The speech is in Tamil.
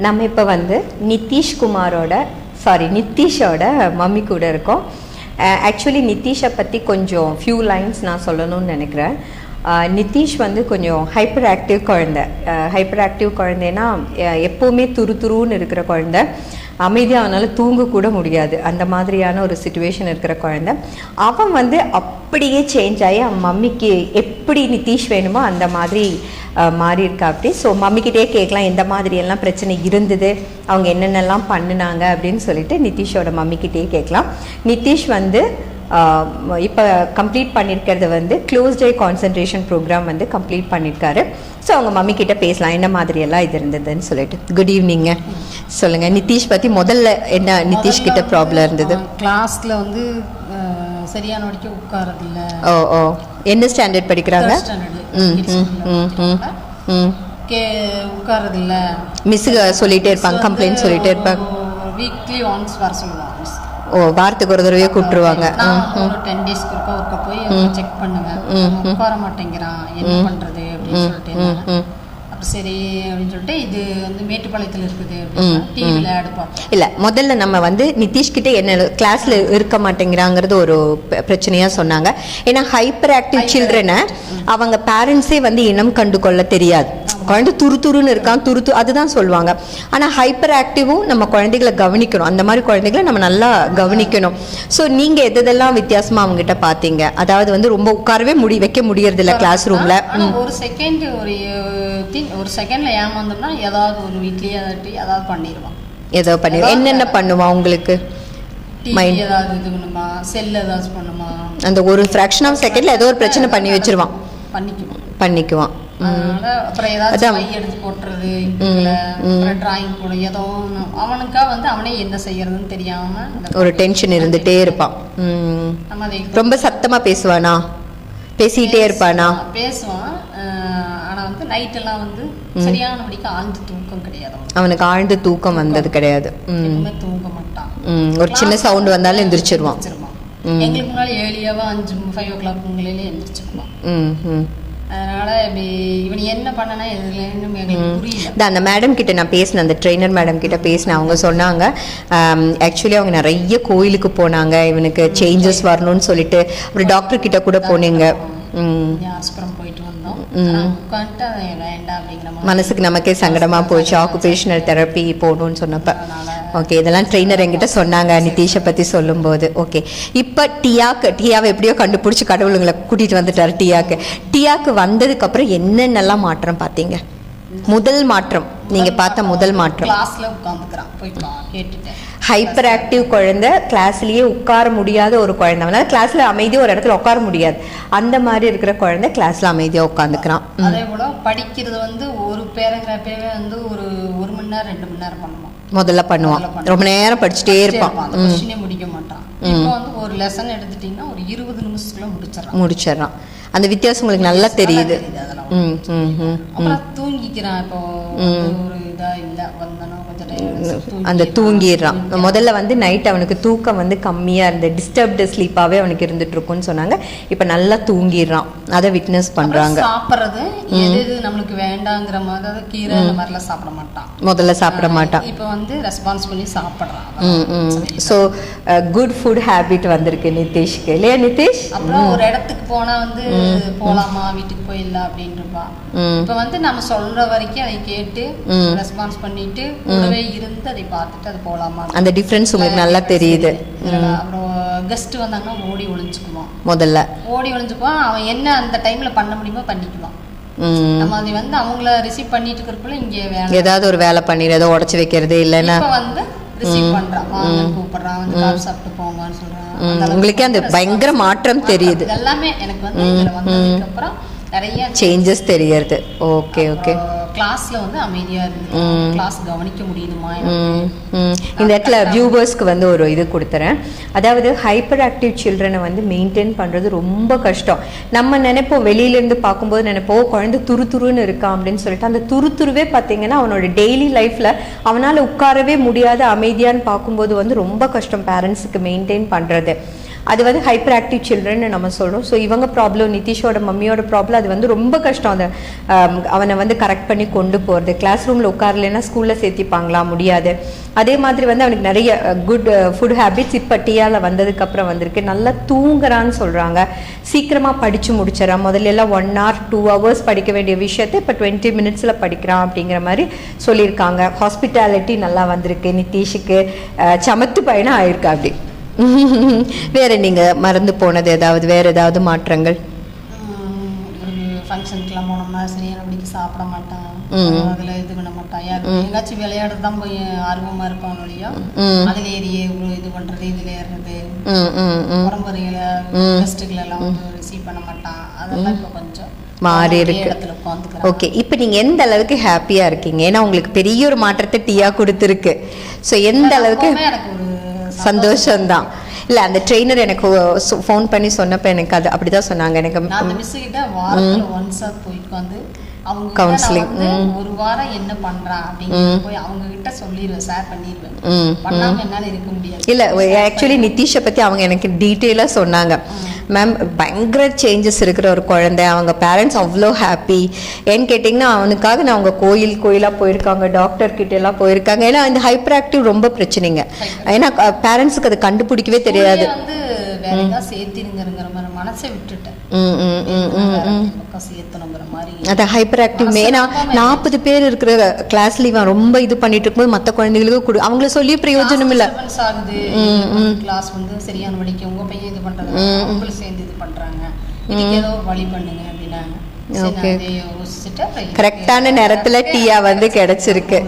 நம்ம இப்போ வந்து நித்திஷோட மம்மி கூட இருக்கோம். ஆக்சுவலி நித்திஷை பற்றி கொஞ்சம் ஃபியூ லைன்ஸ் நான் சொல்லணும்னு நினைக்கிறேன். நித்திஷ் வந்து கொஞ்சம் ஹைப்பர் ஆக்டிவ் குழந்தைன்னா எப்போவுமே துருன்னு இருக்கிற குழந்தை, அமைதியானால தூங்கக்கூட முடியாது, அந்த மாதிரியான ஒரு சிச்சுவேஷன் இருக்கிற குழந்தை. அவன் வந்து அப்படியே சேஞ்ச் ஆகி அவன் மம்மிக்கு எப்படி நித்திஷ் வேணுமோ அந்த மாதிரி மாறி இருக்கா அப்படி. ஸோ மம்மிக்கிட்டே கேட்கலாம் எந்த மாதிரியெல்லாம் பிரச்சனை இருந்தது, அவங்க என்னென்னலாம் பண்ணினாங்க அப்படின்னு சொல்லிட்டு நித்திஷோட மம்மிக்கிட்டே கேட்கலாம். நித்திஷ் வந்து இப்போ கம்ப்ளீட் பண்ணியிருக்கிறது வந்து க்ளோஸ்ட் ஐ கான்சன்ட்ரேஷன் ப்ரோக்ராம் வந்து கம்ப்ளீட் பண்ணியிருக்காரு. ஸோ அவங்க மம்மி கிட்ட பேசலாம் என்ன மாதிரியெல்லாம் இது இருந்ததுன்னு சொல்லிட்டு. குட் ஈவினிங்க, சொல்லுங்கள். நித்திஷ் பற்றி முதல்ல என்ன நித்திஷ் கிட்ட ப்ராப்ளம் இருந்தது? கிளாஸில் வந்து சரியான வரைக்கும் உட்காரதில்ல. ஓ என்ன ஸ்டாண்டர்ட் படிக்கிறாங்க? உட்காரதில்ல. மிஸ் சொல்லிகிட்டே இருப்பாங்க, கம்ப்ளைண்ட் சொல்லிகிட்டே இருப்பாங்க. வீக்லி ஒன்ஸ் வர சொல்லுவாங்க. வாரத்துக்கு ஒரு தடவையே கூப்பிட்டுருவாங்க. ஒரு 10 டேஸ்க்கு ஒருக்க போய் செக் பண்ணுவேன், உட்கார மாட்டேங்கிறான், என்ன பண்றது அப்படின்னு சொல்லிட்டு. அப்புறம் சரி அப்படின்னு சொல்லிட்டு இது வந்து மேட்டுப்பாளையத்தில் இருக்குது அப்படின்னு டிவியில் ஆட் பார்ப்போம். இல்லை, முதல்ல நம்ம வந்து நிதிஷ் கிட்ட என்ன கிளாஸ்ல இருக்க மாட்டேங்கிறாங்கிறது ஒரு பிரச்சனையா சொன்னாங்க. ஏன்னா ஹைப்பர் ஆக்டிவ் சில்ட்ரனை அவங்க பேரண்ட்ஸே வந்து இனம் கண்டு கொள்ள தெரியாது. குழந்தை துருன்னு இருக்கான், அதுதான் சொல்லுவாங்க. ஆனால் ஹைப்பர் ஆக்டிவும் நம்ம குழந்தைகளை கவனிக்கணும், அந்த மாதிரி குழந்தைகளை நம்ம நல்லா கவனிக்கணும். ஸோ நீங்கள் எதெல்லாம் வித்தியாசமாக அவங்ககிட்ட பார்த்தீங்க? அதாவது வந்து ரொம்ப உட்காரவே வைக்க முடியறதில்ல கிளாஸ் ரூமில். ஒரு செகண்ட்ல ஏமாந்தோம்னா ஏதாவது ஒரு வீட்லயே ஏதாவது பண்ணிடுவான். ஏதோ பண்ணி என்னென்ன பண்ணுவான் உங்களுக்கு? ஏதாவது இது பண்ணுமா, செல் ஏதாவது பண்ணுமா, அந்த ஒரு ஃப்ராக்ஷன் ஆஃப் செகண்ட்ல ஏதோ ஒரு பிரச்சனை பண்ணி வச்சிருவான், பண்ணிக்குவான். அப்புறம் ஏதாவது எடுத்து போட்டுறது, டிராயிங் கூட ஏதோ அவனுக்கா வந்து அவனே என்ன செய்யறதுன்னு தெரியாம ஒரு டென்ஷன் இருந்துட்டே இருப்பான். ரொம்ப சத்தமா பேசுவானா? பேசிட்டே இருப்பானா? பேசுவான். ஆனா வந்து நைட் எல்லாம் வந்து சரியானபடிக்கு ஆழ்ந்த தூக்கம் கிடையாது அவனுக்கு. ஆழ்ந்த தூக்கம் வந்தது கிடையாது, தூங்க மாட்டான். ஒரு சின்ன சவுண்ட் வந்தாலும் எந்திரிச்சிருவான். எங்களுக்கு முன்னாடி ஏர்லியாவா 5-5 o'clock எந்திரிச்சிருவான். அதனால இவன் என்ன பண்ணனா எங்களுக்கு புரியல. அந்த மேடம் கிட்ட நான் பேசினேன், அந்த ட்ரெயினர் மேடம் கிட்ட பேசினேன். அவங்க சொன்னாங்க ஆக்சுவலி அவங்க நிறைய கோயிலுக்கு போனாங்க, இவனுக்கு சேஞ்சஸ் வரணும்னு சொல்லிட்டு. அப்புறம் டாக்டர் கிட்ட கூட போனீங்க. போயிட்டு வந்தோம். மனசுக்கு நமக்கே சங்கடமா போச்சு, ஆக்குபேஷனல் தெரப்பி போகணும்னு சொன்னப்ப. ஓகே, இதெல்லாம் ட்ரெயினர் என்கிட்ட சொன்னாங்க நிதிஷை பற்றி சொல்லும்போது. ஓகே, இப்போ டியாவை எப்படியோ கண்டுபிடிச்சி கடவுளுங்களை கூட்டிகிட்டு வந்துட்டார். டியாக்கு வந்ததுக்கப்புறம் என்னென்னலாம் மாற்றம் பார்த்தீங்க? முதல் மாற்றம் நீங்கள் பார்த்த முதல் மாற்றம்? ஹைப்பர் ஆக்டிவ் குழந்தை, கிளாஸ்லேயே உட்கார முடியாத ஒரு குழந்தை. அவனால் கிளாஸில் அமைதியாக ஒரு இடத்துல உட்கார முடியாது, அந்த மாதிரி இருக்கிற குழந்தை கிளாஸில் அமைதியாக உட்காந்துக்கிறான். அதே போல் படிக்கிறது வந்து ஒரு பேராகிராஃபே வந்து ஒரு 1 மணி நேரம் 2 மணி நேரம் பண்ணுவான். முதல்ல பண்ணுவான், ரொம்ப நேரம் படிச்சுட்டே இருப்பான், முடிக்க மாட்டான். இப்போ வந்து ஒரு லெசன் எடுத்துட்டீங்கன்னா ஒரு 20 நிமிஷத்துக்குள்ள முடிச்சிடறான். அந்த வித்தியாசம் உங்களுக்கு நல்லா தெரியுது. அப்புறம் தூங்கிக்கிறான். இப்போ ஒரு இதா இல்ல வந்தனா கொஞ்சம் அந்த தூங்கிடுறான். முதல்ல வந்து நைட் அவனுக்கு தூக்கம் வந்து கம்மியா இருந்த டிஸ்டர்ப்டு ஸ்லீப்பாவே அவனுக்கு இருந்துட்டு இருக்கும்னு சொன்னாங்க. இப்ப நல்லா தூங்கிடுறான், அதை விட்னஸ் பண்றாங்க. சாப்பிடுறது எது நம்மளுக்கு வேண்டாங்கிற மாதிரி கீரை அந்த மாதிரிலாம் சாப்பிட மாட்டான், முதல்ல சாப்பிட மாட்டான். இப்போ வந்து ரெஸ்பான்ஸ் பண்ணி சாப்பிடுறான். ஸோ குட் ஃபுட் ஹேபிட் வந்திருக்கு நிதிஷ்க்கு, இல்லையா நிதிஷ்? அப்புறம் ஒரு இடத்துக்கு போனா வந்து போலாமா, வீட்டுக்கு போயிடலாம் அப்படின்னு இருப்பான். இப்ப வந்து நம்ம சொல்ற வரைக்கும் அதை கேட்டு ரெஸ்பான்ஸ் பண்ணிட்டு கூடவே இருந்து அதை பார்த்துட்டு அது போலாமா, அந்த டிஃபரன்ஸ் உங்களுக்கு நல்லா தெரியுது. அப்புறம் கெஸ்ட் வந்தாங்கன்னா ஓடி ஒளிஞ்சுக்குவான். முதல்ல ஓடி ஒளிஞ்சுக்குவான். அவன் என்ன அந்த டைம்ல பண்ண முடியுமோ பண்ணிக்குவான். நம்ம அதை வந்து அவங்கள ரிசீவ் பண்ணிட்டு இருக்கிறப்பல இங்கே ஏதாவது ஒரு வேலை பண்ணிடு, ஏதோ உடச்சு வைக்கிறது இல்லைன்னா வந்து ரிசீவ் பண்றான், வாங்க கூப்பிடுறான், வந்து கால் சாப்பிட்டு போங்கன்னு சொல்றான். உங்களுக்கே அந்த பயங்கர மாற்றம் தெரியுது. எல்லாமே எனக்கு வந்து இதுல வந்ததுக்கு அப்புறம் நிறைய சேஞ்சஸ் தெரியுது. Okay okay. கிளாஸ்ல வந்து அமைதியா இருந்து கிளாஸ் கவனிக்க முடியுதுமா? இந்த இடத்துல வியூவர்ஸ்க்கு வந்து ஒரு இது கொடுத்துறேன். அதாவது ஹைப்பர் ஆக்டிவ் சில்ட்ரனை வந்து மெயின்டைன் பண்றது ரொம்ப கஷ்டம். நம்ம நினைப்போம், வெளியிலேருந்து பார்க்கும்போது நினைப்போம் குழந்தை துருன்னு இருக்கான் அப்படின்னு சொல்லிட்டு. அந்த துருவே பார்த்தீங்கன்னா அவனோட டெய்லி லைஃப்ல அவனால் உட்காரவே முடியாத அமைதியான்னு பார்க்கும்போது வந்து ரொம்ப கஷ்டம் பேரண்ட்ஸுக்கு மெயின்டைன் பண்றது. அது வந்து ஹைப்பர் ஆக்டிவ் சில்ட்ரன் நம்ம சொல்கிறோம். ஸோ இவங்க ப்ராப்ளம், நிதிஷோட மம்மியோட ப்ராப்ளம், அது வந்து ரொம்ப கஷ்டம். அதை அவனை வந்து கரெக்ட் பண்ணி கொண்டு போகிறது. கிளாஸ் ரூமில் உட்காரலைன்னா ஸ்கூலில் சேர்த்திப்பாங்களா, முடியாது. அதே மாதிரி வந்து அவனுக்கு நிறைய குட் ஃபுட் ஹேபிட்ஸ் இப்போ டியாவில் வந்ததுக்கப்புறம் வந்திருக்கு. நல்லா தூங்குறான்னு சொல்கிறாங்க, சீக்கிரமாக படித்து முடிச்சிடறான். முதல்ல எல்லாம் 1 hour 2 hours படிக்க வேண்டிய விஷயத்தை இப்போ 20 minutes படிக்கிறான் அப்படிங்கிற மாதிரி சொல்லியிருக்காங்க. ஹாஸ்பிட்டாலிட்டி நல்லா வந்திருக்கு நிதிஷுக்கு. சமத்து பையனாக ஆயிருக்கு. அப்படி வேற நீங்கள் மறந்து போனது ஏதாவது, வேறு ஏதாவது மாற்றங்கள்? ஃபங்க்ஷனுக்குலாம் போனோம்னா சரியானபடிக்கு சாப்பிட மாட்டான், அதில் இது பண்ண மாட்டான். யாரும் எங்காச்சும் விளையாடுறது தான் போய் ஆர்வமாக இருப்பான் இல்லையா, அதில் ஏறியே இது பண்ணுறது, இதில் ஏறுறது, உடம்புறையில் டெஸ்ட்டுகள் எல்லாம் வந்து ரிசீவ் பண்ண மாட்டான். அதெல்லாம் இப்போ கொஞ்சம் மாறி இருக்கு. ஓகே, இப்போ நீங்கள் எந்த அளவுக்கு ஹாப்பியாக இருக்கீங்க? ஏன்னா உங்களுக்கு பெரிய ஒரு மாற்றத்தை டியா கொடுத்துருக்கு. ஸோ எந்த அளவுக்கு எனக்கு ஒரு சந்தோஷம்தான். இல்லை, அந்த ட்ரெயினர் எனக்கு ஃபோன் பண்ணி சொன்னப்போ எனக்கு அது அப்படி தான் சொன்னாங்க. எனக்கு அந்த மிஸ் கிட்ட வாரத்தில் ஒன்ஸாக போயிட்டு வந்து அவங்க கவுன்சிலிங் ஒரு வாரம் என்ன பண்றான் அப்படின்னு போய் அவங்க கிட்ட சொல்லிடுவேன், ஷேர் பண்ணிடுவேன். பண்ணாம என்னால இருக்க முடியாது. இல்லை, ஆக்சுவலி நிதிஷை பற்றி அவங்க எனக்கு டீட்டெயிலாக சொன்னாங்க. மேம், பயங்கர சேஞ்சஸ் இருக்கிற ஒரு குழந்தை, அவங்க பேரண்ட்ஸ் அவ்வளோ ஹாப்பி. ஏன்னு கேட்டிங்கன்னா அவனுக்காக நான் அவங்க கோயிலாக போயிருக்காங்க, டாக்டர் கிட்ட எல்லாம் போயிருக்காங்க. ஏன்னா இந்த ஹைப்பர் ஆக்டிவ் ரொம்ப பிரச்சனைங்க. ஏன்னா பேரண்ட்ஸுக்கு அதை கண்டுபிடிக்கவே தெரியாது. வேற ஏதாவது சேர்த்திருங்கிற மாதிரி மனசை விட்டுட்டேன். அது ஹைப்பர் ஆக்டிவ். ஏன்னா 40 பேர் இருக்கிற கிளாஸ்ல இவன் ரொம்ப இது பண்ணிட்டு இருக்கும்போது மற்ற குழந்தைகளுக்கு அவங்கள சொல்லி பிரயோஜனம் இல்லை. கிளாஸ் வந்து சரியான வழிக்கு உங்க பையன் இது பண்றாங்க, அவங்களும் சேர்ந்து இது பண்றாங்க, இதுக்கு ஏதோ ஒரு வழி பண்ணுங்க அப்படின்னாங்க. கரெக்டான நேரத்துல டியா வந்து கிடைச்சிருக்கு.